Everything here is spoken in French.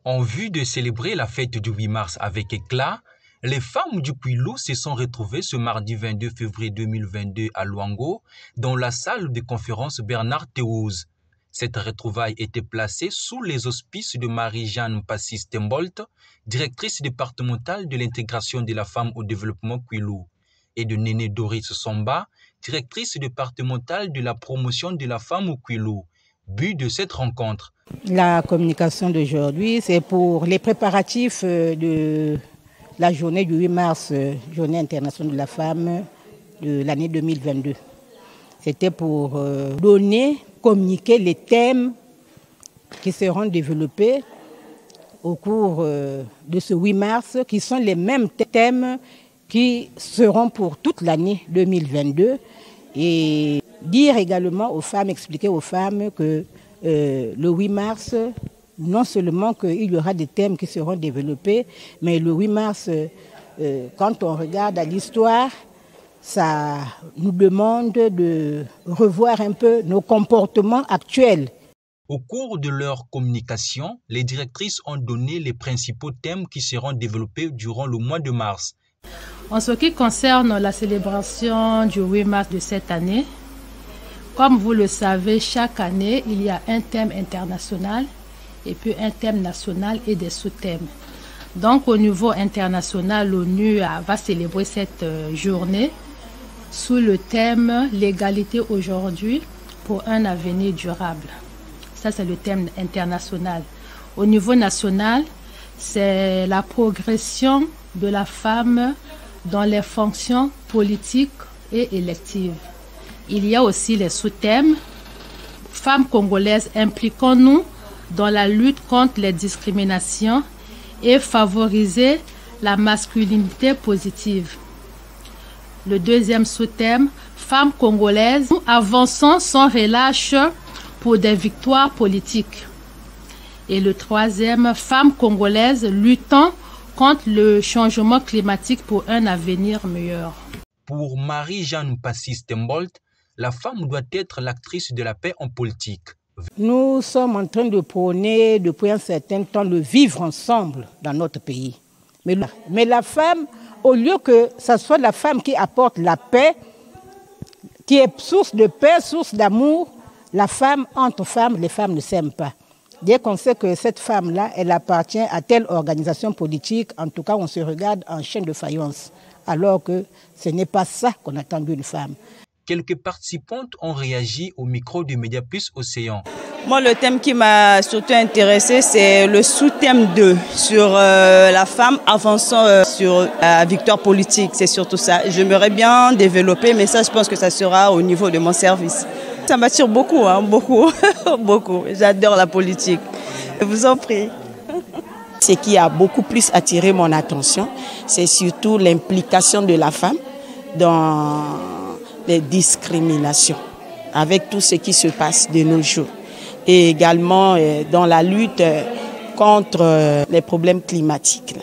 En vue de célébrer la fête du 8 mars avec éclat, les femmes du Kwilu se sont retrouvées ce mardi 22 février 2022 à Luango, dans la salle de conférence Bernard Théouz. Cette retrouvaille était placée sous les auspices de Marie-Jeanne Passy-Stembolt, directrice départementale de l'intégration de la femme au développement Kwilu, et de Néné Doris Somba, directrice départementale de la promotion de la femme au Kwilu. But de cette rencontre. La communication d'aujourd'hui, c'est pour les préparatifs de la journée du 8 mars, journée internationale de la femme de l'année 2022. C'était pour communiquer les thèmes qui seront développés au cours de ce 8 mars, qui sont les mêmes thèmes qui seront pour toute l'année 2022. Et dire également aux femmes, expliquer aux femmes que le 8 mars, non seulement qu'il y aura des thèmes qui seront développés, mais le 8 mars, quand on regarde à l'histoire, ça nous demande de revoir un peu nos comportements actuels. Au cours de leur communication, les directrices ont donné les principaux thèmes qui seront développés durant le mois de mars. En ce qui concerne la célébration du 8 mars de cette année, comme vous le savez, chaque année, il y a un thème international et puis un thème national et des sous-thèmes. Donc au niveau international, l'ONU va célébrer cette journée sous le thème « L'égalité aujourd'hui pour un avenir durable ». Ça, c'est le thème international. Au niveau national, c'est la progression de la femme dans les fonctions politiques et électives. Il y a aussi les sous-thèmes « Femmes congolaises, impliquons-nous dans la lutte contre les discriminations et favoriser la masculinité positive ». Le deuxième sous-thème « Femmes congolaises, avançons sans relâche pour des victoires politiques ». Et le troisième « Femmes congolaises, luttons contre le changement climatique pour un avenir meilleur ». Pour Marie-Jeanne Passy-Stembolt, la femme doit être l'actrice de la paix en politique. Nous sommes en train de prôner depuis un certain temps le vivre ensemble dans notre pays. Mais la femme, au lieu que ce soit la femme qui apporte la paix, qui est source de paix, source d'amour, la femme, entre femmes, les femmes ne s'aiment pas. Dès qu'on sait que cette femme-là, elle appartient à telle organisation politique, en tout cas, on se regarde en chaîne de faïence. Alors que ce n'est pas ça qu'on attend d'une femme. Quelques participantes ont réagi au micro du Média Plus Océan. Moi, le thème qui m'a surtout intéressé, c'est le sous-thème 2 sur la femme avançant sur la victoire politique. C'est surtout ça. J'aimerais bien développer, mais ça, je pense que ça sera au niveau de mon service. Ça m'attire beaucoup, hein, beaucoup, beaucoup. J'adore la politique. Je vous en prie. Ce qui a beaucoup plus attiré mon attention, c'est surtout l'implication de la femme dans les discriminations, avec tout ce qui se passe de nos jours. Et également dans la lutte contre les problèmes climatiques.